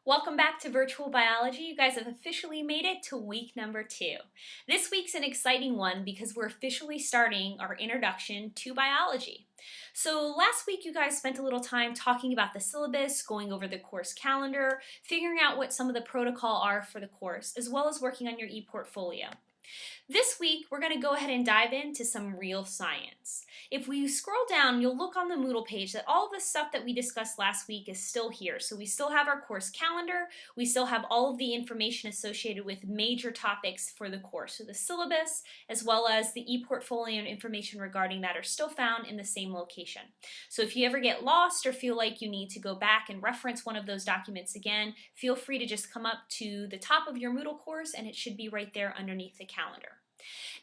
Welcome back to Virtual Biology. You guys have officially made it to week number 2. This week's an exciting one because we're officially starting our introduction to biology. So last week you guys spent a little time talking about the syllabus, going over the course calendar, figuring out what some of the protocol are for the course, as well as working on your e-portfolio. This week, we're going to go ahead and dive into some real science. If we scroll down, you'll look on the Moodle page that all of the stuff that we discussed last week is still here. So we still have our course calendar, we still have all of the information associated with major topics for the course. So the syllabus, as well as the e-portfolio and information regarding that are still found in the same location. So if you ever get lost or feel like you need to go back and reference one of those documents again, feel free to just come up to the top of your Moodle course and it should be right there underneath the calendar.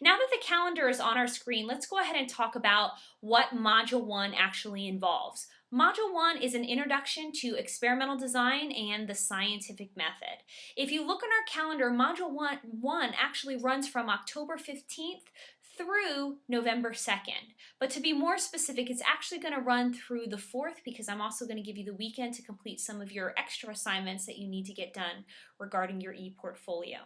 Now that the calendar is on our screen, let's go ahead and talk about what Module 1 actually involves. Module 1 is an introduction to experimental design and the scientific method. If you look on our calendar, Module 1 actually runs from October 15th through November 2nd. But to be more specific, it's actually going to run through the 4th because I'm also going to give you the weekend to complete some of your extra assignments that you need to get done regarding your e-portfolio.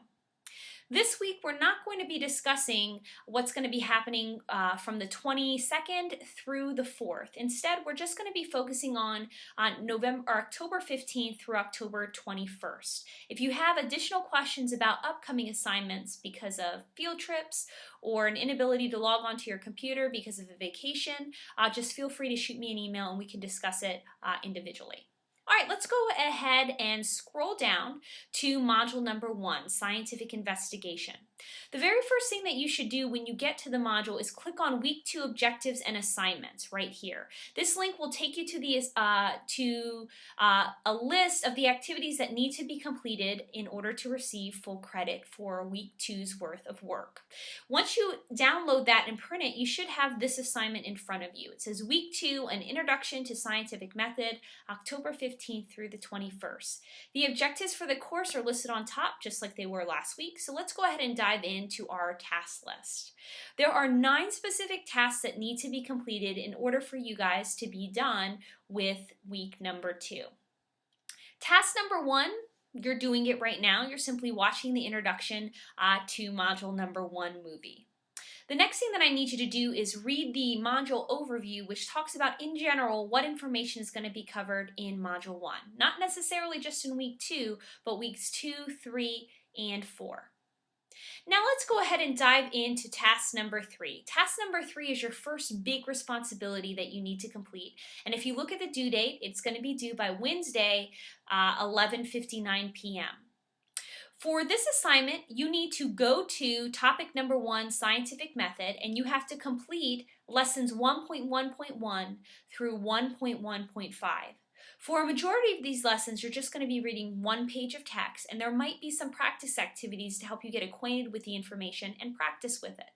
This week, we're not going to be discussing what's going to be happening from the 22nd through the 4th. Instead, we're just going to be focusing on October 15th through October 21st. If you have additional questions about upcoming assignments because of field trips or an inability to log onto your computer because of a vacation, just feel free to shoot me an email and we can discuss it individually. All right, let's go ahead and scroll down to module number 1, scientific investigation. The very first thing that you should do when you get to the module is click on week 2 objectives and assignments right here. This link will take you to a list of the activities that need to be completed in order to receive full credit for week 2's worth of work. Once you download that and print it, you should have this assignment in front of you. It says week 2, an introduction to scientific method, October 15th through the 21st. The objectives for the course are listed on top just like they were last week, so let's go ahead and dive into our task list. There are 9 specific tasks that need to be completed in order for you guys to be done with week number 2. Task number 1, you're doing it right now. You're simply watching the introduction to module number 1 movie. The next thing that I need you to do is read the module overview, which talks about, in general, what information is going to be covered in Module 1. Not necessarily just in Week 2, but Weeks 2, 3, and 4. Now let's go ahead and dive into task number 3. Task number 3 is your first big responsibility that you need to complete. And if you look at the due date, it's going to be due by Wednesday, 11:59 p.m. For this assignment, you need to go to topic number 1, scientific method, and you have to complete lessons 1.1.1 through 1.1.5. For a majority of these lessons, you're just going to be reading one page of text, and there might be some practice activities to help you get acquainted with the information and practice with it.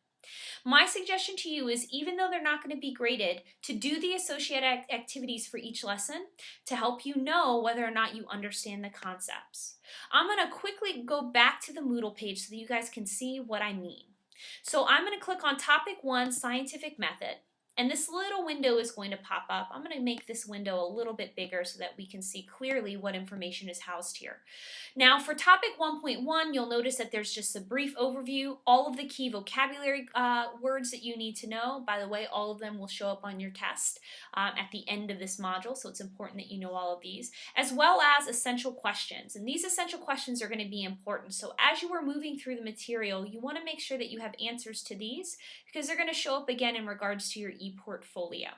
My suggestion to you is, even though they're not going to be graded, to do the associated activities for each lesson to help you know whether or not you understand the concepts. I'm going to quickly go back to the Moodle page so that you guys can see what I mean. So I'm going to click on topic 1, scientific method. And this little window is going to pop up. I'm going to make this window a little bit bigger so that we can see clearly what information is housed here. Now for topic 1.1, you'll notice that there's just a brief overview, all of the key vocabulary words that you need to know. By the way, all of them will show up on your test at the end of this module, so it's important that you know all of these, as well as essential questions. And these essential questions are going to be important. So as you are moving through the material, you want to make sure that you have answers to these because they're going to show up again in regards to your e-portfolio.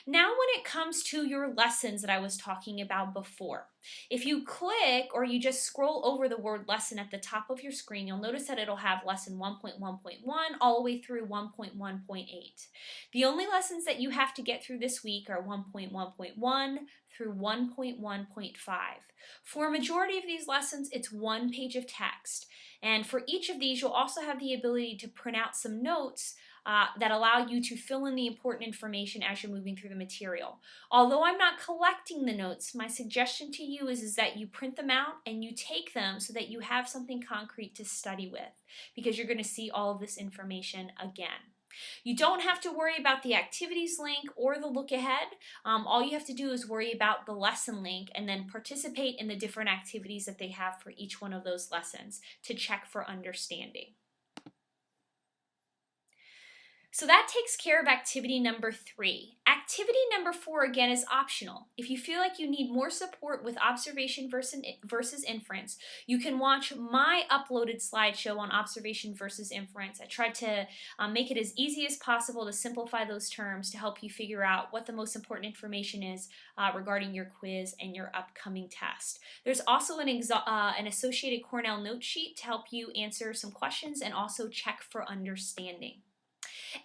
Now when it comes to your lessons that I was talking about before, if you click or you just scroll over the word lesson at the top of your screen, you'll notice that it'll have lesson 1.1.1 all the way through 1.1.8. The only lessons that you have to get through this week are 1.1.1 through 1.1.5. For a majority of these lessons, it's one page of text. And for each of these, you'll also have the ability to print out some notes that allow you to fill in the important information as you're moving through the material. Although I'm not collecting the notes, my suggestion to you is that you print them out and you take them so that you have something concrete to study with, because you're going to see all of this information again. You don't have to worry about the activities link or the look ahead. All you have to do is worry about the lesson link and then participate in the different activities that they have for each one of those lessons to check for understanding. So that takes care of activity number 3. Activity number 4, again, is optional. If you feel like you need more support with observation versus inference, you can watch my uploaded slideshow on observation versus inference. I tried to make it as easy as possible to simplify those terms to help you figure out what the most important information is regarding your quiz and your upcoming test. There's also an associated Cornell note sheet to help you answer some questions and also check for understanding.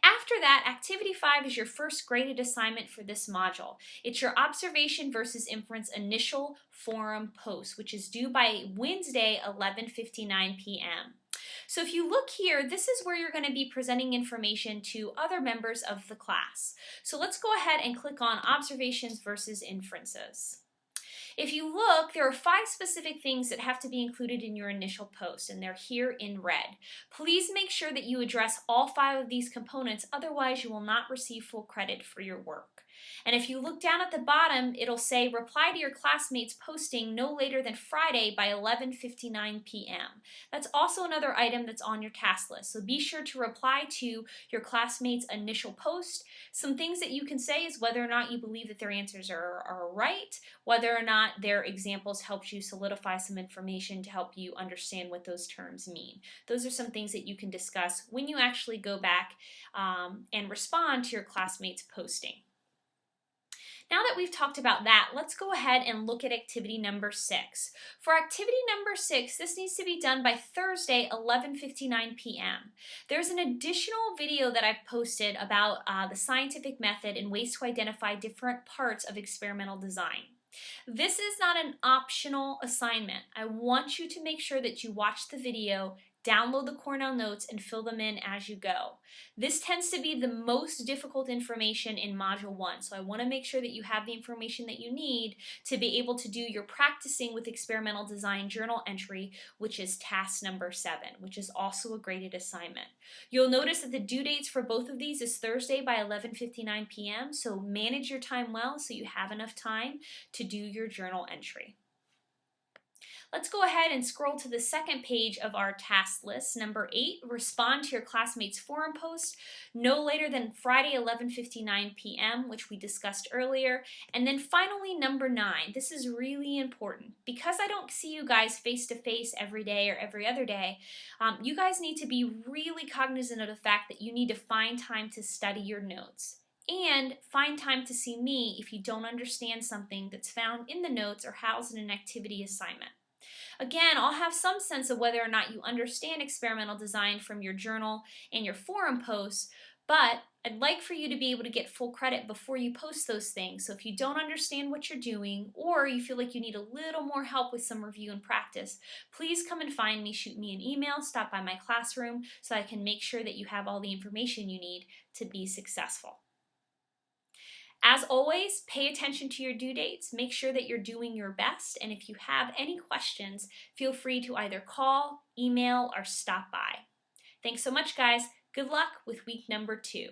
After that, Activity 5 is your first graded assignment for this module. It's your observation versus inference initial forum post, which is due by Wednesday, 11:59 p.m. So if you look here, this is where you're going to be presenting information to other members of the class. So let's go ahead and click on Observations versus Inferences. If you look, there are 5 specific things that have to be included in your initial post, and they're here in red. Please make sure that you address all 5 of these components, otherwise you will not receive full credit for your work. And if you look down at the bottom, it'll say reply to your classmates posting no later than Friday by 11:59 p.m. That's also another item that's on your task list, so be sure to reply to your classmates' initial post. Some things that you can say is whether or not you believe that their answers are right, whether or not their examples helped you solidify some information to help you understand what those terms mean. Those are some things that you can discuss when you actually go back and respond to your classmates' posting. Now that we've talked about that, let's go ahead and look at activity number 6. For activity number 6, this needs to be done by Thursday, 11:59 p.m. There's an additional video that I've posted about the scientific method and ways to identify different parts of experimental design. This is not an optional assignment. I want you to make sure that you watch the video, download the Cornell notes, and fill them in as you go. This tends to be the most difficult information in Module 1, so I want to make sure that you have the information that you need to be able to do your practicing with experimental design journal entry, which is task number 7, which is also a graded assignment. You'll notice that the due dates for both of these is Thursday by 11:59 p.m., so manage your time well so you have enough time to do your journal entry. Let's go ahead and scroll to the second page of our task list. Number 8, respond to your classmates' forum post no later than Friday, 11:59 p.m., which we discussed earlier. And then finally, number 9. This is really important. Because I don't see you guys face-to-face every day or every other day, you guys need to be really cognizant of the fact that you need to find time to study your notes. And find time to see me if you don't understand something that's found in the notes or housed in an activity assignment. Again, I'll have some sense of whether or not you understand experimental design from your journal and your forum posts, but I'd like for you to be able to get full credit before you post those things. So if you don't understand what you're doing, or you feel like you need a little more help with some review and practice, please come and find me, shoot me an email, stop by my classroom so I can make sure that you have all the information you need to be successful. As always, pay attention to your due dates, make sure that you're doing your best, and if you have any questions, feel free to either call, email, or stop by. Thanks so much, guys. Good luck with week number 2.